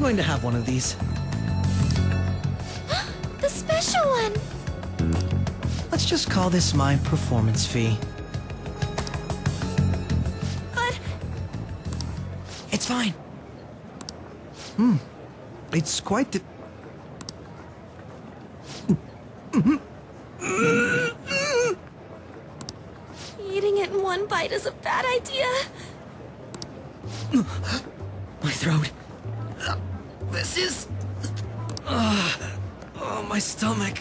I'm going to have one of these. The special one! Let's just call this my performance fee. But... It's fine. It's quite the... Eating it in one bite is a bad idea. My throat. This is... Oh, my stomach.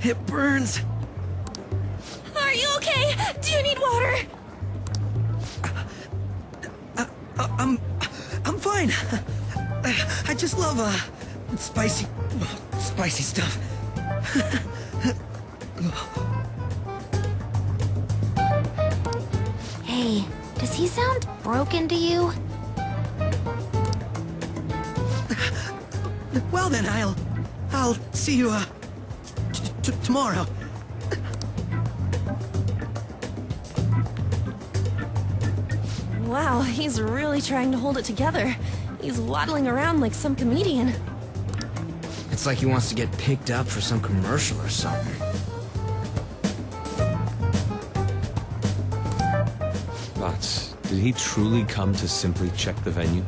It burns. Are you okay? Do you need water? I'm fine. I just love, spicy stuff. Hey, does he sound broken to you? Well then, I'll see you, tomorrow. Wow, he's really trying to hold it together. He's waddling around like some comedian. It's like he wants to get picked up for some commercial or something. But did he truly come to simply check the venue?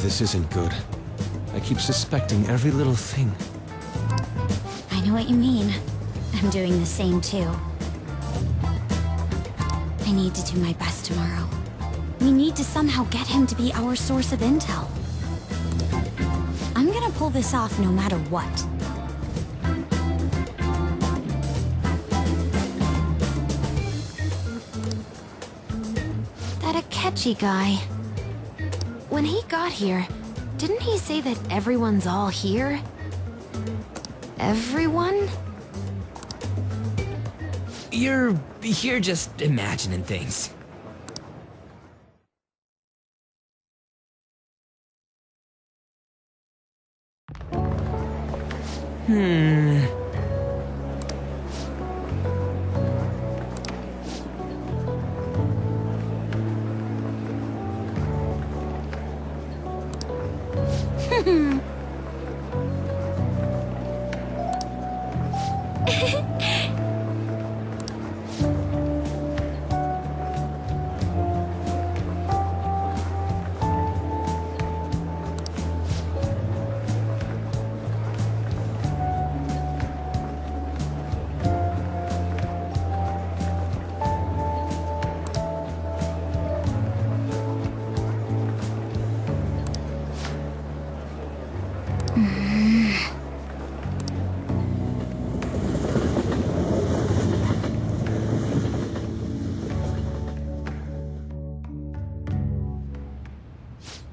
This isn't good. I keep suspecting every little thing. I know what you mean. I'm doing the same too. I need to do my best tomorrow. We need to somehow get him to be our source of intel. I'm gonna pull this off no matter what. That Akechi guy. When he got here, didn't he say that everyone's all here? Everyone? You're just imagining things.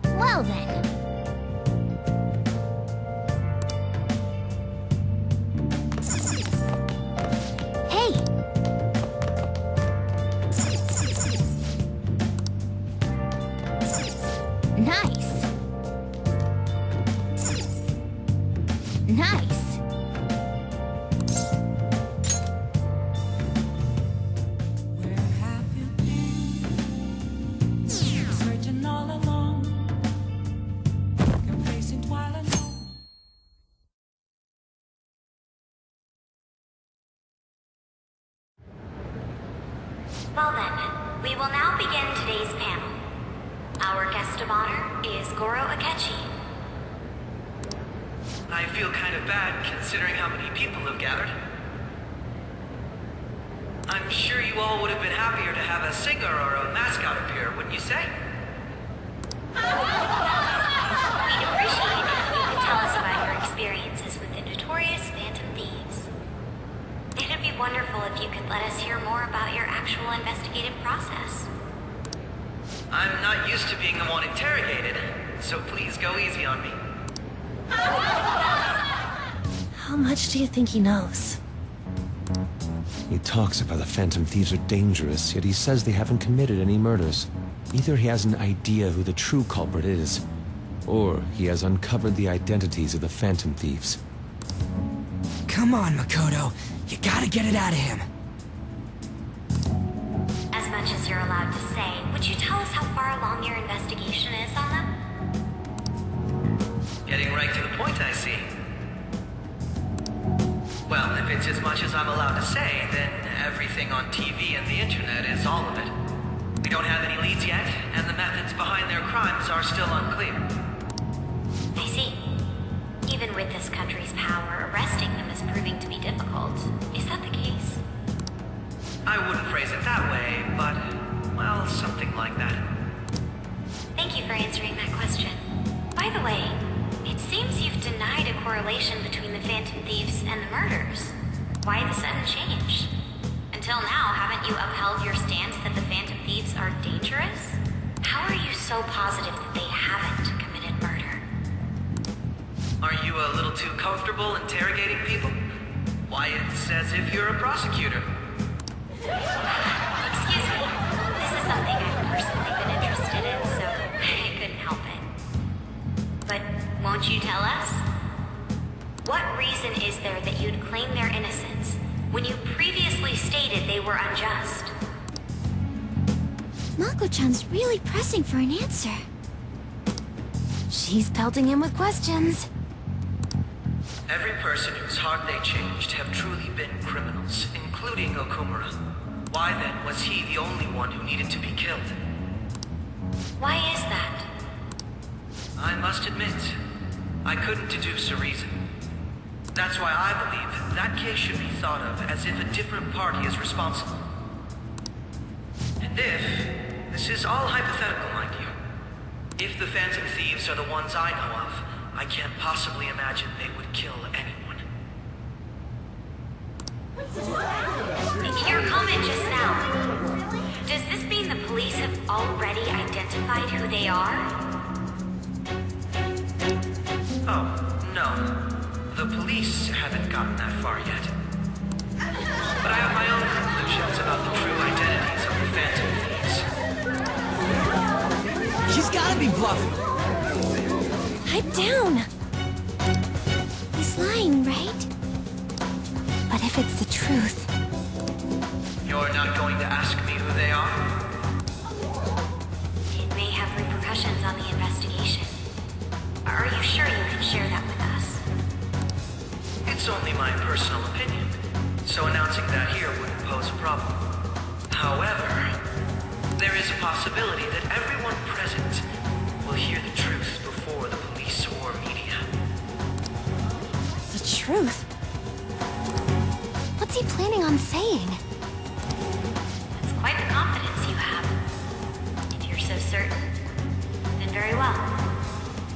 Well then. Hey! Nice! Nice! Well then, we will now begin today's panel. Our guest of honor is Goro Akechi. I feel kind of bad considering how many people have gathered. I'm sure you all would have been happier to have a singer or a mascot appear, wouldn't you say? We'd appreciate it if you could tell us about your experiences with the notorious Phantom Thieves. It'd be wonderful if you could let us hear more about your actual investigative process. I'm not used to being the one interrogated, so please go easy on me. How much do you think he knows? He talks about the Phantom Thieves are dangerous, yet he says they haven't committed any murders. Either he has an idea who the true culprit is, or he has uncovered the identities of the Phantom Thieves. Come on, Makoto. You gotta get it out of him. As much as you're allowed to say, which Could you tell us how far along your investigation is on them? Getting right to the point, I see. Well, if it's as much as I'm allowed to say, then everything on TV and the internet is all of it. We don't have any leads yet, and the methods behind their crimes are still unclear. I see. Even with this country's power, arresting them is proving to be difficult. Is that the case? I wouldn't phrase it that way, but, well, something like that. Thank you for answering that question. By the way, it seems you've denied a correlation between the Phantom Thieves and the murders. Why the sudden change? Until now, haven't you upheld your stance that the Phantom Thieves are dangerous? How are you so positive that they haven't committed murder? Are you a little too comfortable interrogating people? Why, it's as if you're a prosecutor. Excuse me. This is something I've personally been interested in, so I couldn't help it. But won't you tell us? What reason is there that you'd claim their innocence when you previously stated they were unjust? Mako-chan's really pressing for an answer. She's pelting him with questions. Every person whose heart they changed have truly been criminals, including Okumura. Why then was he the only one who needed to be killed? Why is that? I must admit, I couldn't deduce a reason. That's why I believe that case should be thought of as if a different party is responsible. And if, this is all hypothetical, mind you, if the Phantom Thieves are the ones I know of, I can't possibly imagine they would kill anyone. Your comment just now. Does this mean the police have already identified who they are? Oh, no. The police haven't gotten that far yet. But I have my own conclusions about the true identities of the Phantom Thieves. She's gotta be bluffing. Pipe down. He's lying, right? But if it's the truth... You're not going to ask me who they are? It may have repercussions on the investigation. Are you sure you can share that with us? It's only my personal opinion, so announcing that here wouldn't pose a problem. However, there is a possibility that everyone present will hear the truth before the police or media. The truth? What's he planning on saying? That's quite the confidence you have. If you're so certain, then very well.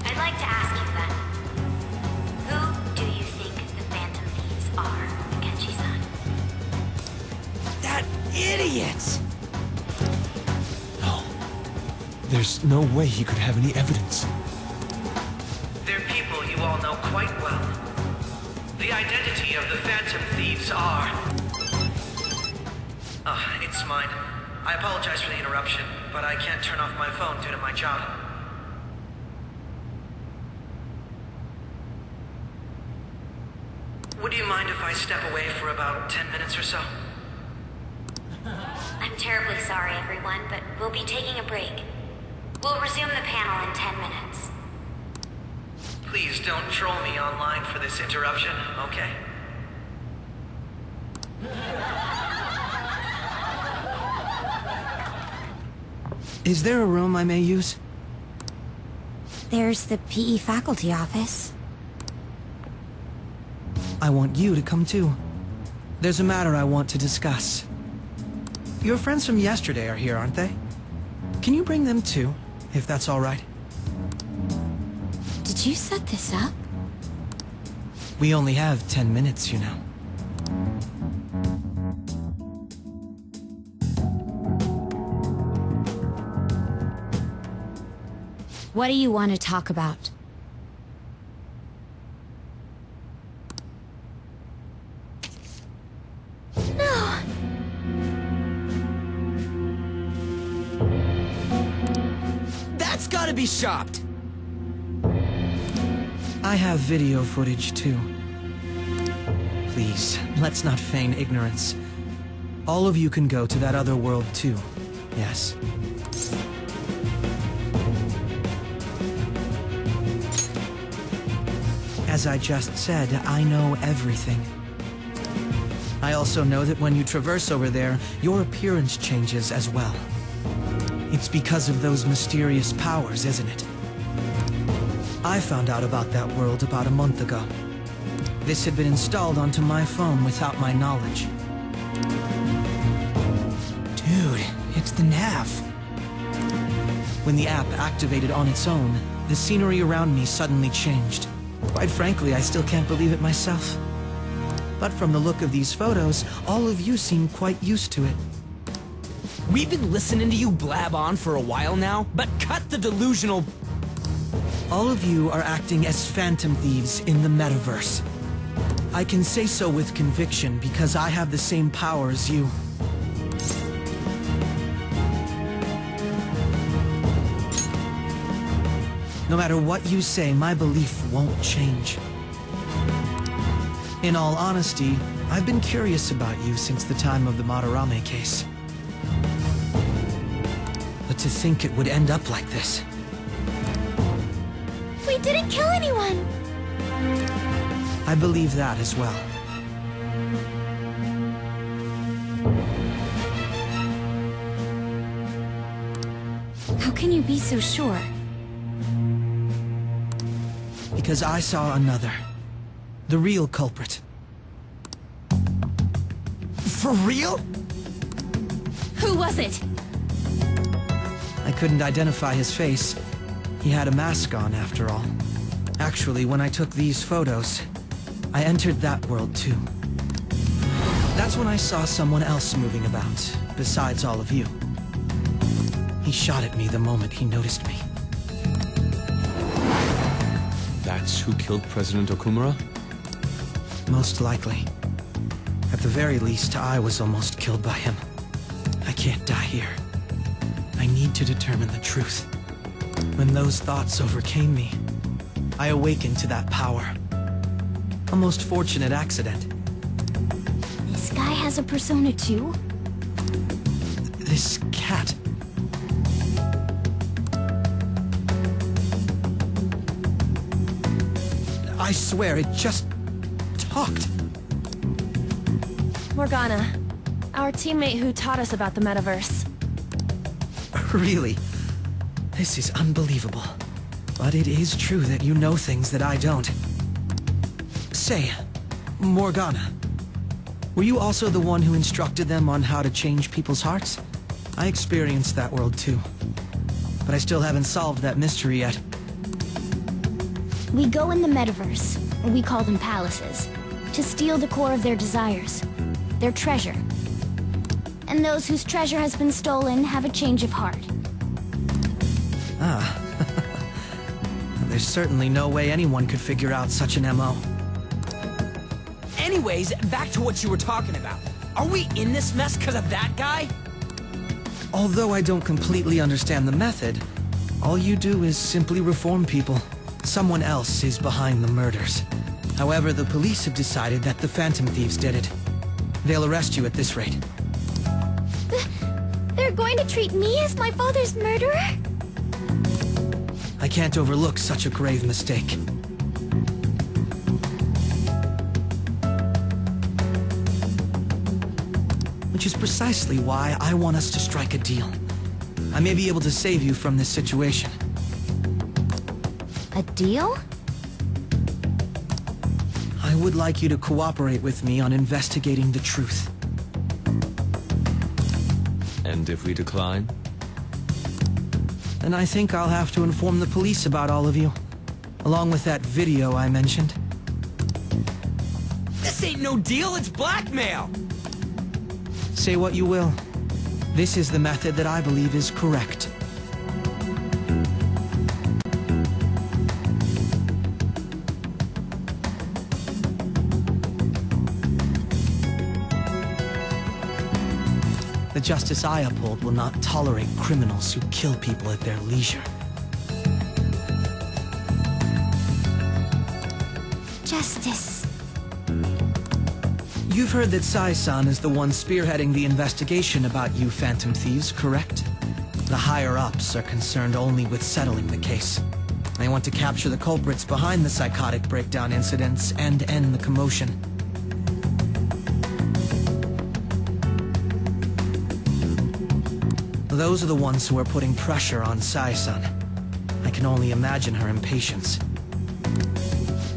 I'd like to ask you then, who do you think the Phantom Thieves are, Akechi-san? That idiot! No. There's no way he could have any evidence. They're people you all know quite well. The identity of the Phantom Thieves are... it's mine. I apologize for the interruption, but I can't turn off my phone due to my job. Would you mind if I step away for about 10 minutes or so? I'm terribly sorry, everyone, but we'll be taking a break. We'll resume the panel in 10 minutes. Please don't troll me online for this interruption, okay? Is there a room I may use? There's the PE faculty office. I want you to come too. There's a matter I want to discuss. Your friends from yesterday are here, aren't they? Can you bring them too, if that's all right? Did you set this up? We only have 10 minutes, you know. What do you want to talk about? No. That's gotta be shopped! I have video footage too. Please, let's not feign ignorance. All of you can go to that other world too, yes? As I just said, I know everything. I also know that when you traverse over there, your appearance changes as well. It's because of those mysterious powers, isn't it? I found out about that world about a month ago. This had been installed onto my phone without my knowledge. Dude, it's the nav. When the app activated on its own, the scenery around me suddenly changed. Quite frankly, I still can't believe it myself. But from the look of these photos, all of you seem quite used to it. We've been listening to you blab on for a while now, but cut the delusional... All of you are acting as phantom thieves in the metaverse. I can say so with conviction because I have the same power as you. No matter what you say, my belief won't change. In all honesty, I've been curious about you since the time of the Madarame case. But to think it would end up like this. We didn't kill anyone! I believe that as well. How can you be so sure? Because I saw another. The real culprit. For real? Who was it? I couldn't identify his face. He had a mask on, after all. Actually, when I took these photos, I entered that world too. That's when I saw someone else moving about, besides all of you. He shot at me the moment he noticed me. That's who killed President Okumura? Most likely. At the very least, I was almost killed by him. I can't die here. I need to determine the truth. When those thoughts overcame me, I awakened to that power. A most fortunate accident. This guy has a persona too? This cat. I swear, it just talked. Morgana, our teammate who taught us about the metaverse. Really? This is unbelievable. But it is true that you know things that I don't. Say, Morgana, were you also the one who instructed them on how to change people's hearts? I experienced that world too. But I still haven't solved that mystery yet. We go in the metaverse, or we call them palaces, to steal the core of their desires, their treasure. And those whose treasure has been stolen have a change of heart. Ah. There's certainly no way anyone could figure out such an MO. Anyways, back to what you were talking about. Are we in this mess because of that guy? Although I don't completely understand the method, all you do is simply reform people. Someone else is behind the murders. However, the police have decided that the Phantom Thieves did it. They'll arrest you at this rate. They're going to treat me as my father's murderer? I can't overlook such a grave mistake. Which is precisely why I want us to strike a deal. I may be able to save you from this situation. A deal? I would like you to cooperate with me on investigating the truth. And if we decline? Then I think I'll have to inform the police about all of you. Along with that video I mentioned. This ain't no deal, it's blackmail! Say what you will. This is the method that I believe is correct. The justice I uphold will not tolerate criminals who kill people at their leisure. Justice. You've heard that Sai-san is the one spearheading the investigation about you Phantom Thieves, correct? The higher-ups are concerned only with settling the case. I They want to capture the culprits behind the psychotic breakdown incidents and end the commotion. Those are the ones who are putting pressure on Sai-san. I can only imagine her impatience.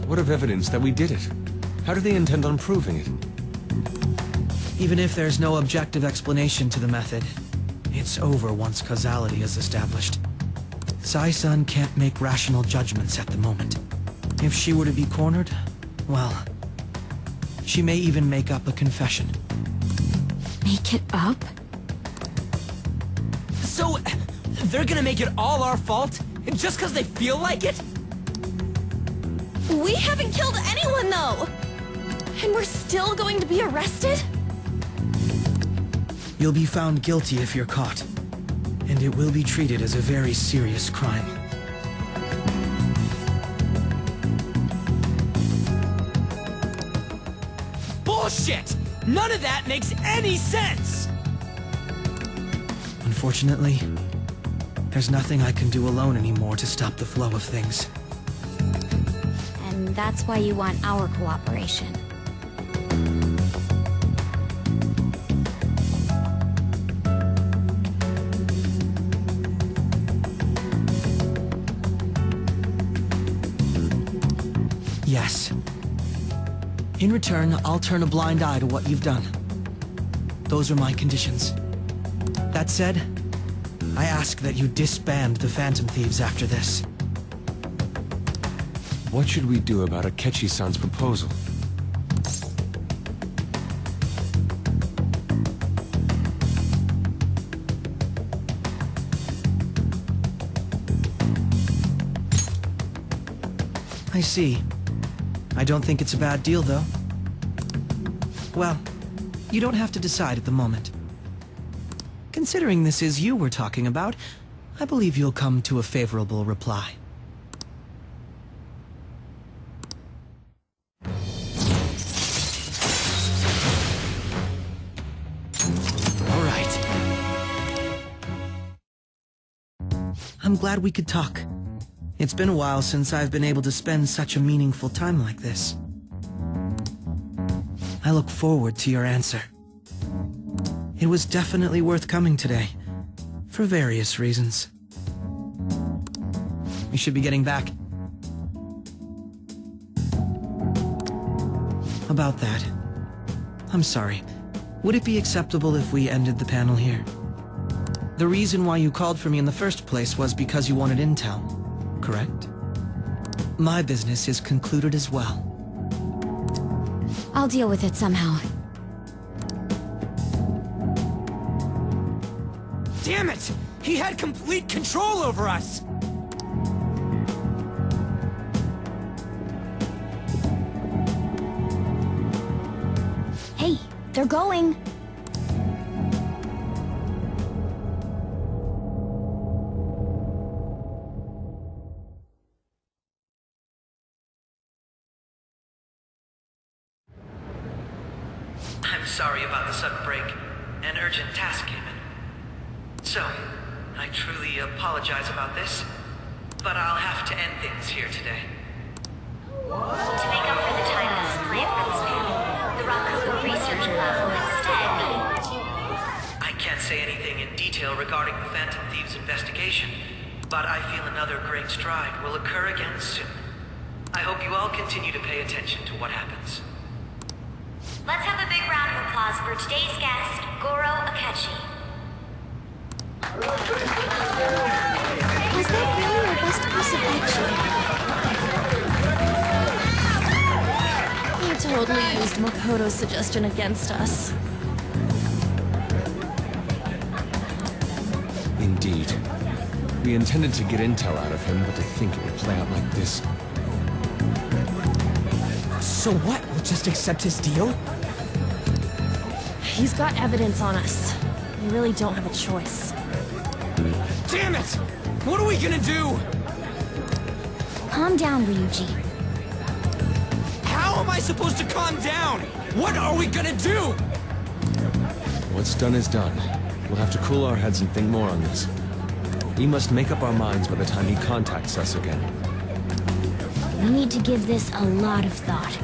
What of evidence that we did it? How do they intend on proving it? Even if there's no objective explanation to the method, it's over once causality is established. Sai-san can't make rational judgments at the moment. If she were to be cornered, well, she may even make up a confession. Make it up? So, they're gonna make it all our fault? Just because they feel like it? We haven't killed anyone, though! And we're still going to be arrested? You'll be found guilty if you're caught, and it will be treated as a very serious crime. Bullshit! None of that makes any sense! Unfortunately, there's nothing I can do alone anymore to stop the flow of things. And that's why you want our cooperation. Yes. In return, I'll turn a blind eye to what you've done. Those are my conditions. That said, I ask that you disband the Phantom Thieves after this. What should we do about Akechi-san's proposal? I see. I don't think it's a bad deal, though. Well, you don't have to decide at the moment. Considering this is you we're talking about, I believe you'll come to a favorable reply. All right. I'm glad we could talk. It's been a while since I've been able to spend such a meaningful time like this. I look forward to your answer. It was definitely worth coming today, for various reasons. We should be getting back. About that, I'm sorry. Would it be acceptable if we ended the panel here? The reason why you called for me in the first place was because you wanted intel, correct? My business is concluded as well. I'll deal with it somehow. Damn it! He had complete control over us! Hey, they're going! I'm sorry about the sudden break. An urgent task came in. So, I truly apologize about this, but I'll have to end things here today. To make up for the time that's planned for this panel, the Rakugo Research Lab will instead I can't say anything in detail regarding the Phantom Thieves investigation, but I feel another great stride will occur again soon. I hope you all continue to pay attention to what happens. Let's have a big round of applause for today's guest, Goro Akechi. Was that really our best piece of action? You totally used Makoto's suggestion against us. Indeed. We intended to get intel out of him, but to think it would play out like this. So what? We'll just accept his deal? He's got evidence on us. We really don't have a choice. Damn it! What are we gonna do? Calm down, Ryuji. How am I supposed to calm down? What are we gonna do? What's done is done. We'll have to cool our heads and think more on this. We must make up our minds by the time he contacts us again. We need to give this a lot of thought.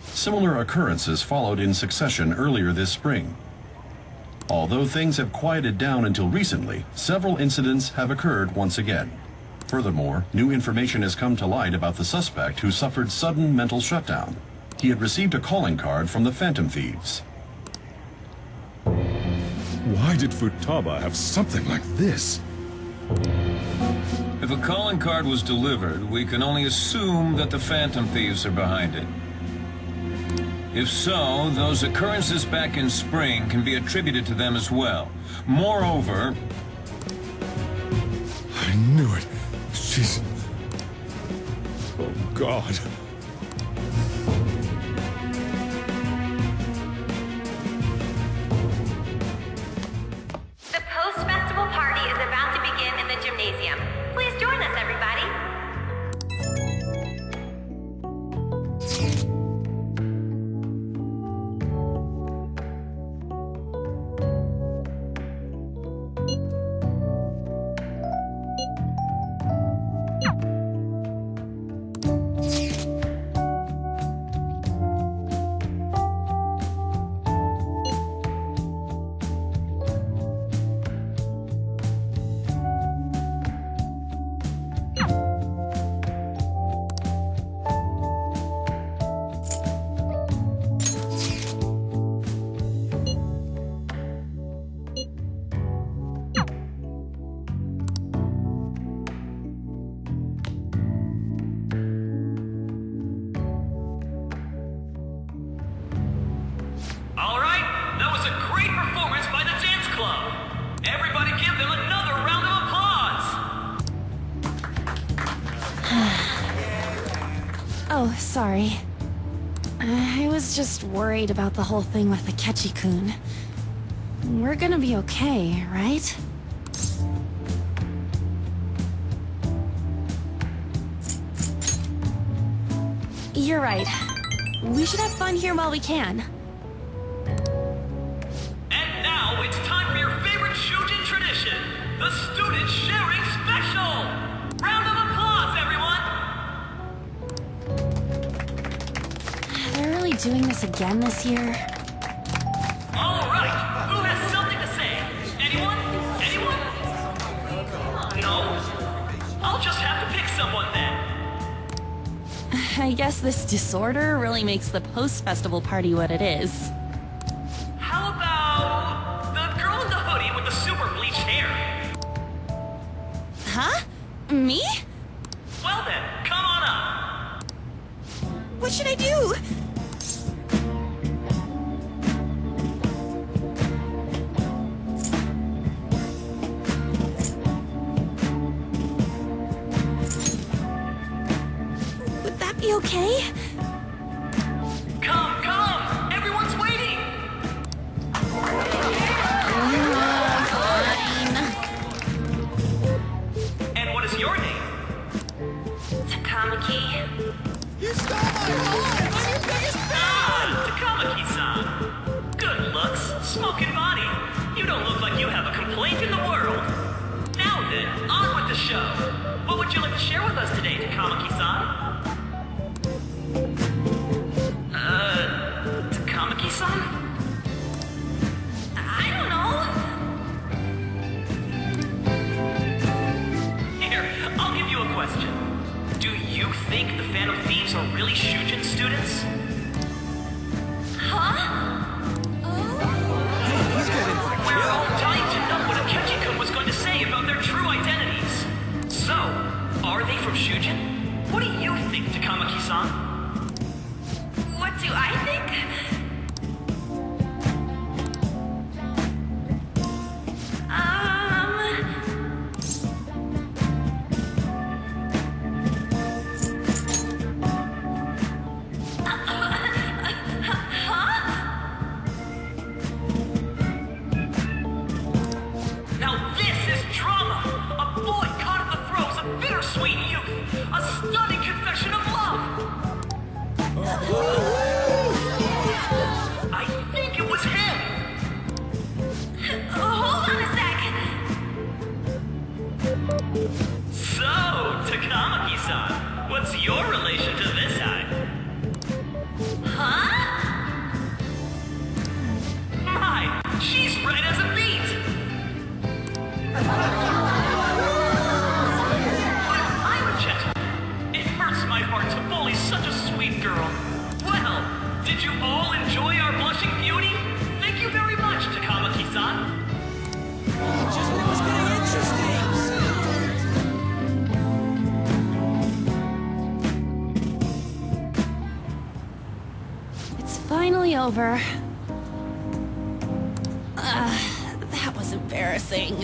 Similar occurrences followed in succession earlier this spring. Although things have quieted down until recently, several incidents have occurred once again. Furthermore, new information has come to light about the suspect who suffered sudden mental shutdown. He had received a calling card from the Phantom Thieves. Why did Futaba have something like this? If a calling card was delivered, we can only assume that the Phantom Thieves are behind it. If so, those occurrences back in spring can be attributed to them as well. Moreover... I knew it. She's... Oh, God. The post-festival party is about to begin in the gymnasium. Please join us, everybody. All right, that was a great performance by the dance club. Everybody give them another round of applause. Oh, sorry. I was just worried about the whole thing with the Ketchi-kun. We're gonna be okay, right? You're right. We should have fun here while we can. And now it's time for your favorite Shujin tradition, the Student Sharing Special! Round of applause, everyone! They're really doing this again this year? All right, who has something to say? Anyone? Anyone? No? I'll just have to pick someone then. I guess this disorder really makes the post-festival party what it is. How about the girl in the hoodie with the super bleached hair? Huh? Me? Well then, come on up. What should I do? Would that be okay? Come, come! Everyone's waiting! And what is your name? Takamaki. Takamaki-san. Good looks, smoking body. You don't look like you have a complaint in the world. Now then, on with the show. What would you like to share with us today, Takamaki-san? Takamaki-san? I don't know. Here, I'll give you a question. Do you think the Phantom Thieves are really Shujin students? Huh? We're all dying to know what Akechi-kun was going to say about their true identities. So, are they from Shujin? What do you think, Takamaki-san? What do I think? So, Takamaki-san, what's your relation to this guy? Huh? My, she's right as a beat! I'm a gentleman. It hurts my heart to bully such a sweet girl. Well, did you all enjoy our blushing beauty? Thank you very much, Takamaki-san. Just when it was getting interesting! It's finally over. That was embarrassing.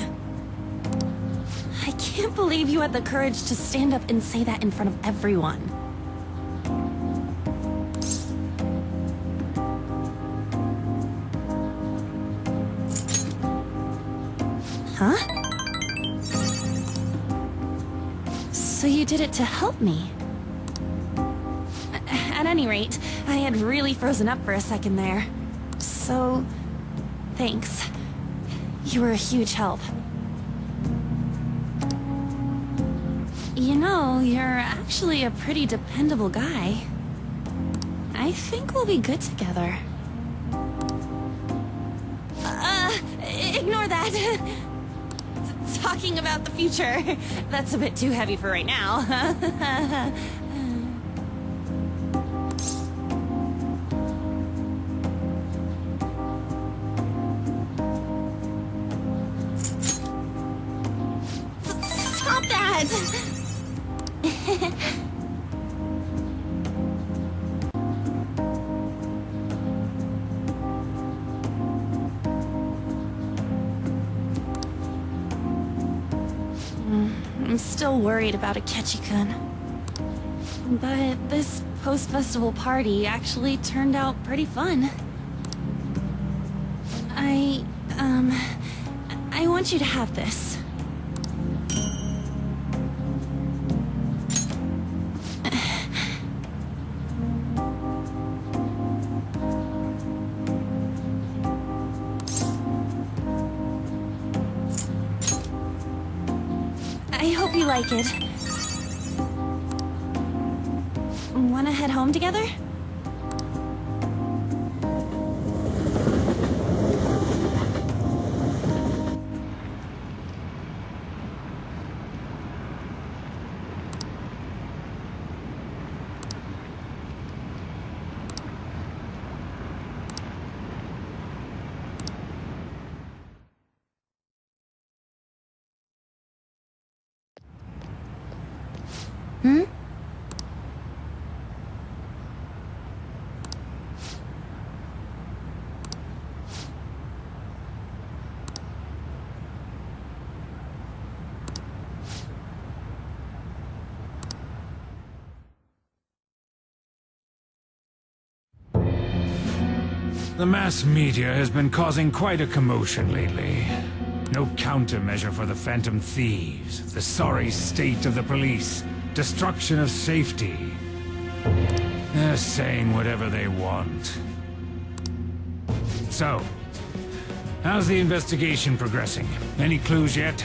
I can't believe you had the courage to stand up and say that in front of everyone. Huh? So you did it to help me? At any rate, I had really frozen up for a second there. So, thanks. You were a huge help. You know, you're actually a pretty dependable guy. I think we'll be good together. Ignore that. Talking about the future. That's a bit too heavy for right now. Stop that! I'm still worried about Akechi-kun. But this post-festival party actually turned out pretty fun. I want you to have this. I hope you like it. Wanna head home together? Hmm? The mass media has been causing quite a commotion lately. No countermeasure for the Phantom Thieves, the sorry state of the police, destruction of safety. They're saying whatever they want. So, how's the investigation progressing? Any clues yet?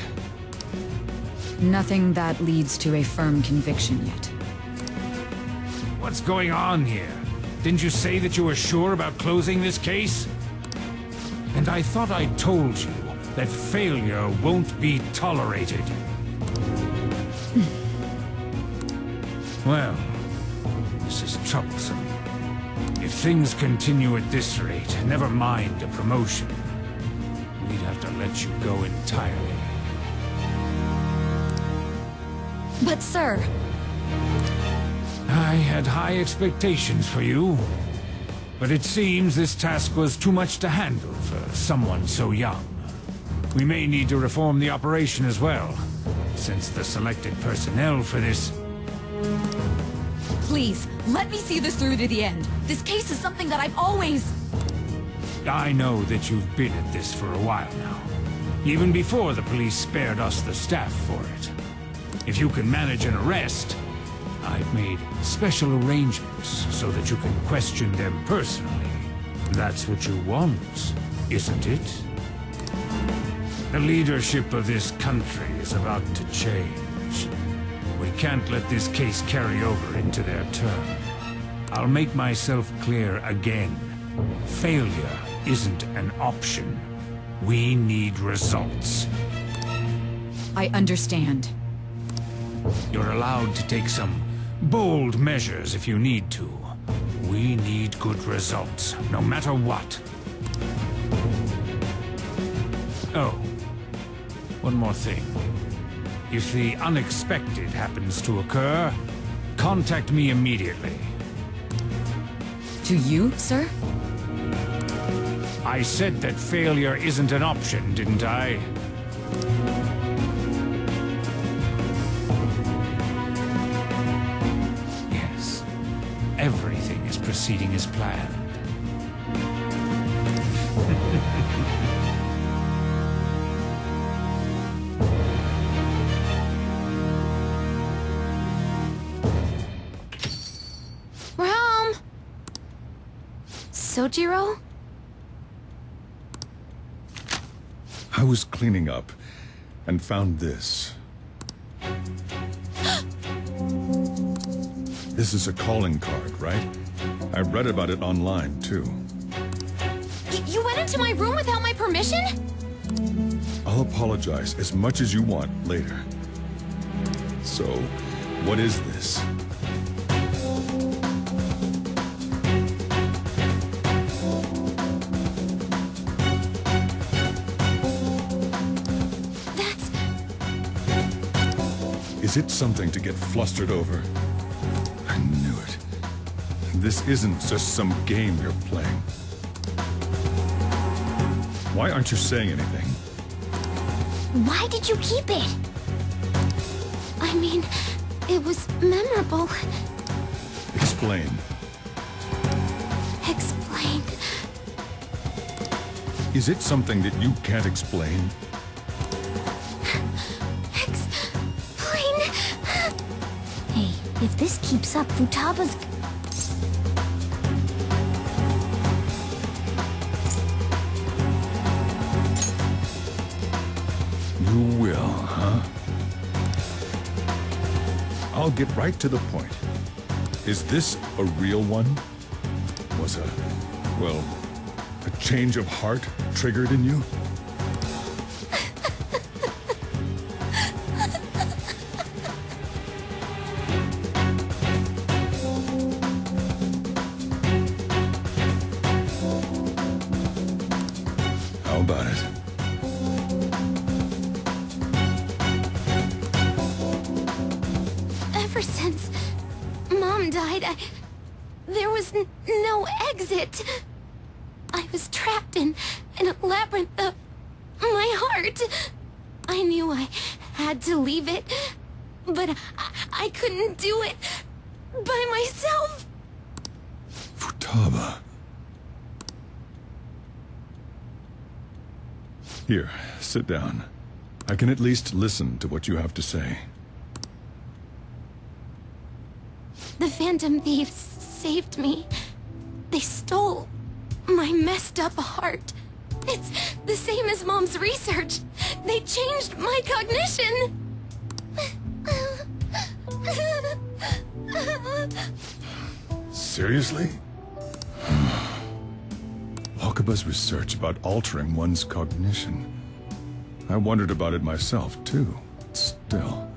Nothing that leads to a firm conviction yet. What's going on here? Didn't you say that you were sure about closing this case? And I thought I told you that failure won't be tolerated. Well, this is troublesome. If things continue at this rate, never mind a promotion, we'd have to let you go entirely. But sir... I had high expectations for you, but it seems this task was too much to handle for someone so young. We may need to reform the operation as well, since the selected personnel for this... Please, let me see this through to the end. This case is something that I've always... I know that you've been at this for a while now, even before the police spared us the staff for it. If you can manage an arrest, I've made special arrangements so that you can question them personally. That's what you want, isn't it? The leadership of this country is about to change. We can't let this case carry over into their term. I'll make myself clear again. Failure isn't an option. We need results. I understand. You're allowed to take some bold measures if you need to. We need good results, no matter what. Oh, one more thing. If the unexpected happens to occur, contact me immediately. To you, sir? I said that failure isn't an option, didn't I? Yes. Everything is proceeding as planned. Realm! Sojiro? I was cleaning up and found this. This is a calling card, right? I read about it online, too. You went into my room without my permission? I'll apologize as much as you want later. So, what is this? Is it something to get flustered over? I knew it. This isn't just some game you're playing. Why aren't you saying anything? Why did you keep it? I mean, it was memorable. Explain. Explain. Is it something that you can't explain? Hey, if this keeps up, Futaba's... You will, huh? I'll get right to the point. Is this a real one? Was well, a change of heart triggered in you? How about it? Ever since Mom died, there was no exit. I was trapped in a labyrinth of my heart. I knew I had to leave it, but I couldn't do it by myself. Futaba. Here, sit down. I can at least listen to what you have to say. The Phantom Thieves saved me. They stole my messed up heart. It's the same as Mom's research. They changed my cognition. Seriously? Wakaba's research about altering one's cognition. I wondered about it myself, too. Still.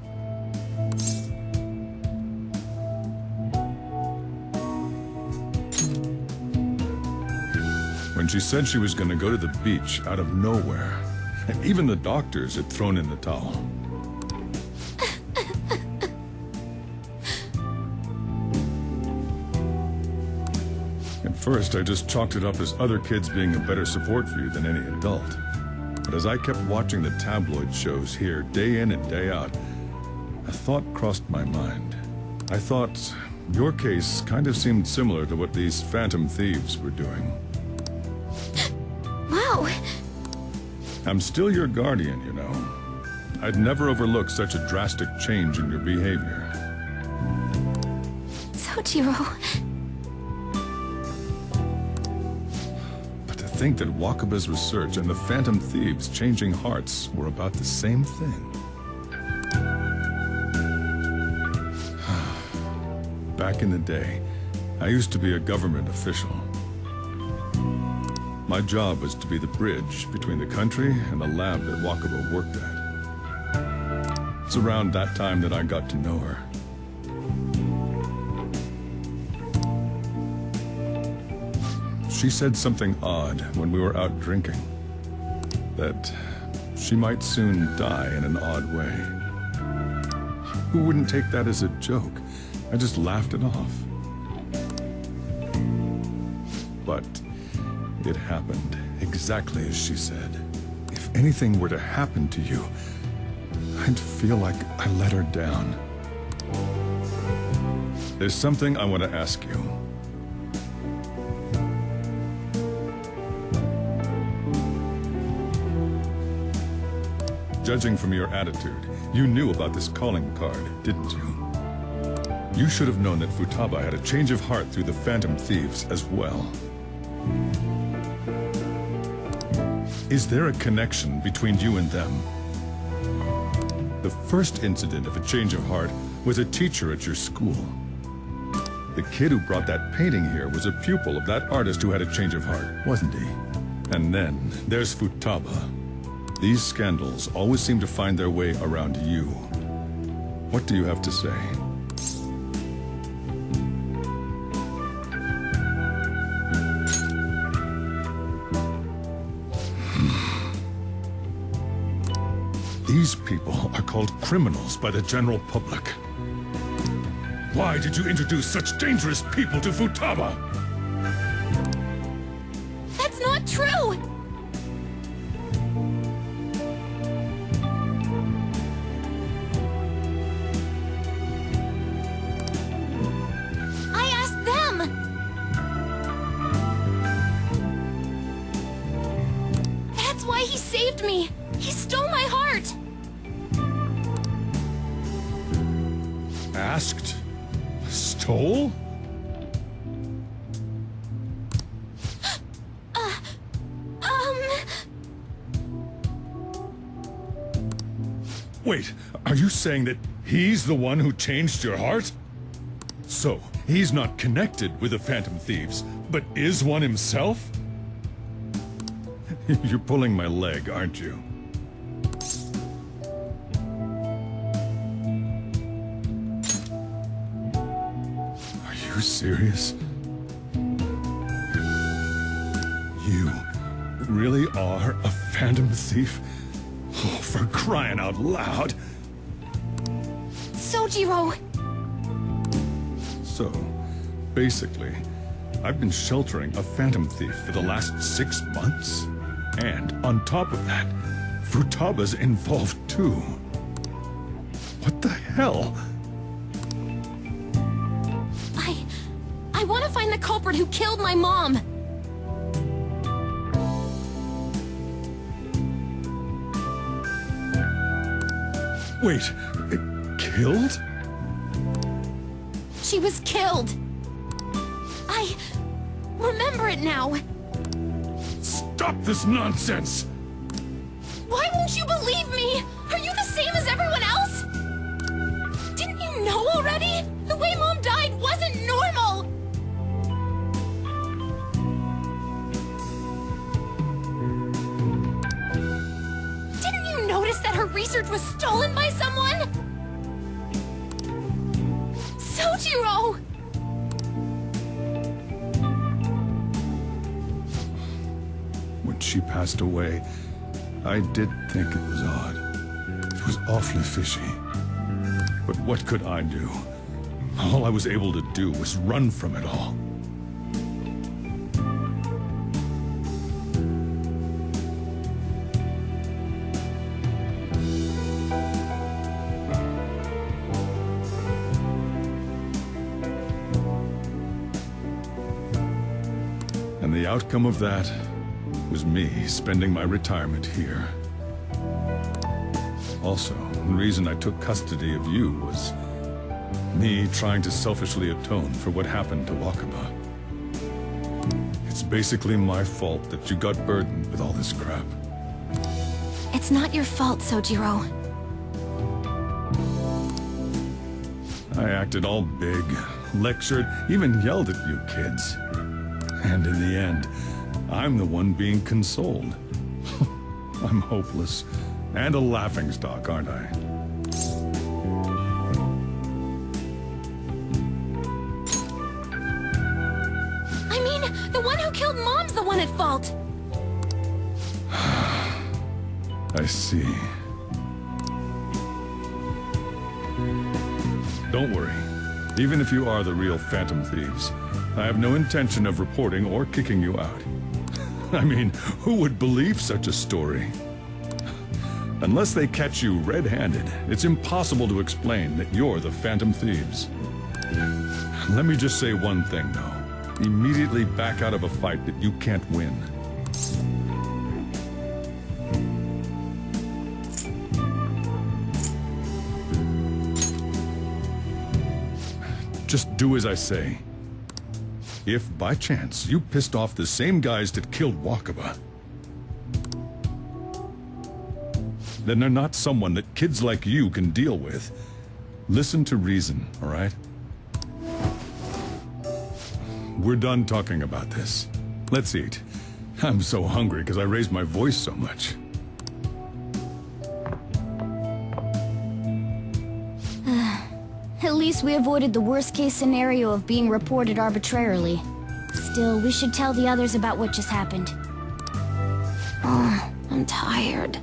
When she said she was going to go to the beach out of nowhere, and even the doctors had thrown in the towel. At first, I just chalked it up as other kids being a better support for you than any adult. But as I kept watching the tabloid shows here day in and day out, a thought crossed my mind. I thought your case kind of seemed similar to what these Phantom Thieves were doing. Wow. I'm still your guardian, you know. I'd never overlook such a drastic change in your behavior. Sojiro. But to think that Wakaba's research and the Phantom Thieves' changing hearts were about the same thing. Back in the day, I used to be a government official. My job was to be the bridge between the country and the lab that Wakaba worked at. It's around that time that I got to know her. She said something odd when we were out drinking. That she might soon die in an odd way. Who wouldn't take that as a joke? I just laughed it off. But it happened exactly as she said. If anything were to happen to you, I'd feel like I let her down. There's something I want to ask you. Judging from your attitude, you knew about this calling card, didn't you? You should have known that Futaba had a change of heart through the Phantom Thieves as well. Is there a connection between you and them? The first incident of a change of heart was a teacher at your school. The kid who brought that painting here was a pupil of that artist who had a change of heart, wasn't he? And then there's Futaba. These scandals always seem to find their way around you. What do you have to say? These people are called criminals by the general public. Why did you introduce such dangerous people to Futaba? That's not true! I asked them! That's why he saved me! He stole my heart! Asked? Stole? Wait, are you saying that he's the one who changed your heart? So, he's not connected with the Phantom Thieves, but is one himself? You're pulling my leg, aren't you? Are you serious? You really are a Phantom Thief? Oh, for crying out loud! Sojiro! So, basically, I've been sheltering a Phantom Thief for the last 6 months. And on top of that, Futaba's involved too. What the hell? I want to find the culprit who killed my mom! Wait, killed? She was killed! I remember it now! Stop this nonsense! Why won't you believe me? Are you the same as everyone else? Didn't you know already? The way Mom died wasn't normal! Didn't you notice that her research was stolen by someone? Sojiro! When she passed away, I did think it was odd. It was awfully fishy. But what could I do? All I was able to do was run from it all. And the outcome of that was me spending my retirement here. Also, the reason I took custody of you was me trying to selfishly atone for what happened to Wakaba. It's basically my fault that you got burdened with all this crap. It's not your fault, Sojiro. I acted all big, lectured, even yelled at you kids. And in the end, I'm the one being consoled. I'm hopeless. And a laughingstock, aren't I? I mean, the one who killed Mom's the one at fault! I see. Don't worry. Even if you are the real Phantom Thieves, I have no intention of reporting or kicking you out. I mean, who would believe such a story? Unless they catch you red-handed, it's impossible to explain that you're the Phantom Thieves. Let me just say one thing, though. Immediately back out of a fight that you can't win. Just do as I say. If, by chance, you pissed off the same guys that killed Wakaba, then they're not someone that kids like you can deal with. Listen to reason, all right? We're done talking about this. Let's eat. I'm so hungry because I raised my voice so much. At least we avoided the worst-case scenario of being reported arbitrarily. Still, we should tell the others about what just happened. Oh, I'm tired.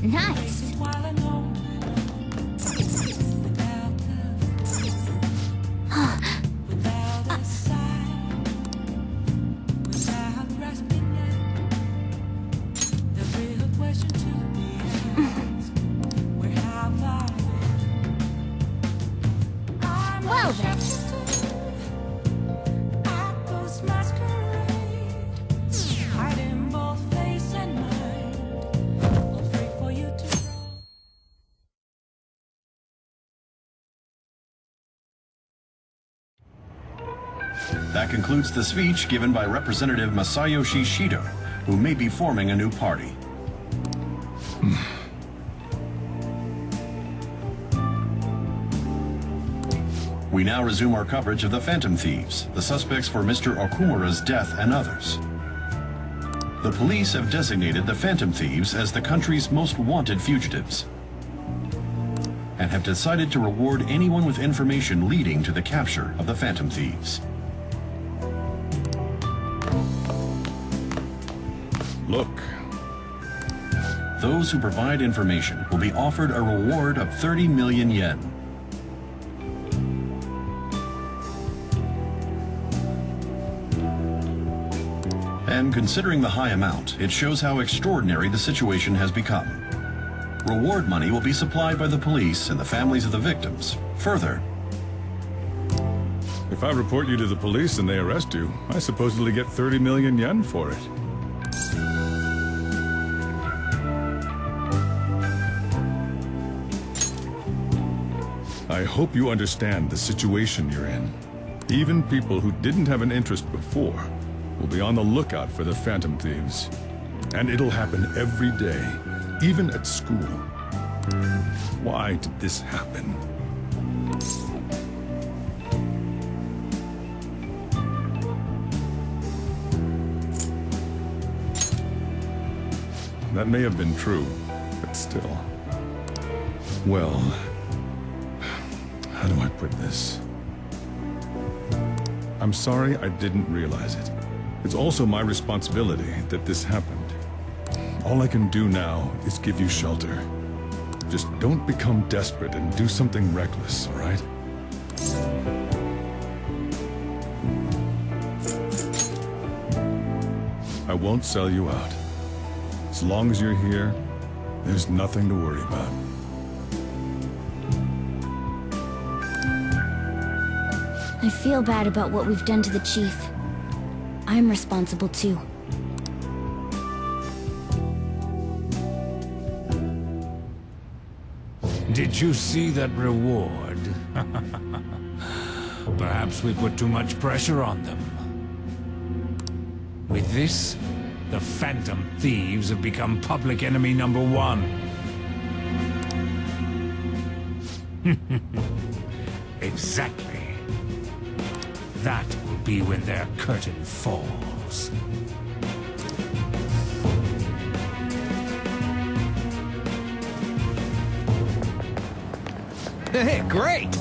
Nice. Well then. That concludes the speech given by Representative Masayoshi Shido, who may be forming a new party. We now resume our coverage of the Phantom Thieves, the suspects for Mr. Okumura's death and others. The police have designated the Phantom Thieves as the country's most wanted fugitives and have decided to reward anyone with information leading to the capture of the Phantom Thieves. Look. Those who provide information will be offered a reward of 30 million yen. And considering the high amount, it shows how extraordinary the situation has become. Reward money will be supplied by the police and the families of the victims. Further, If I report you to the police and they arrest you, I supposedly get 30 million yen for it. I hope you understand the situation you're in. Even people who didn't have an interest before will be on the lookout for the Phantom Thieves. And it'll happen every day, even at school. Why did this happen? That may have been true, but still. Well, how do I put this? I'm sorry I didn't realize it. It's also my responsibility that this happened. All I can do now is give you shelter. Just don't become desperate and do something reckless, all right? I won't sell you out. As long as you're here, there's nothing to worry about. I feel bad about what we've done to the chief. I'm responsible too. Did you see that reward? Perhaps we put too much pressure on them. With this, the Phantom Thieves have become public enemy number 1. Exactly. That will be when their curtain falls. Hey, great!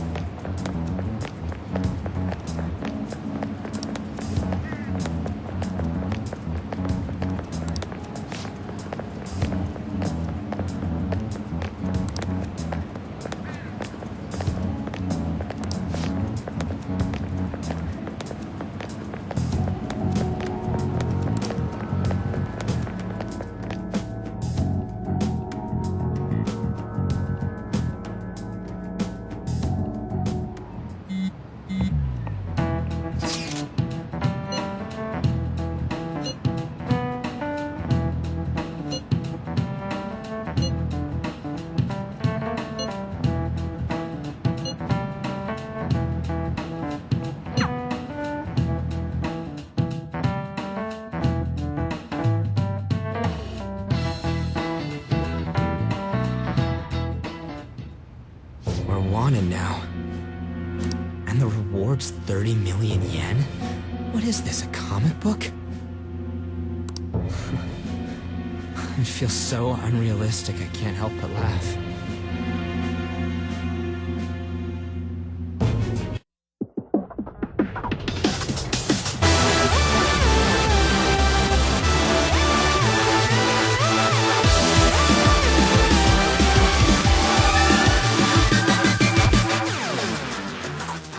Wanted now. And the reward's 30 million yen? What is this, a comic book? It feels so unrealistic I can't help but laugh.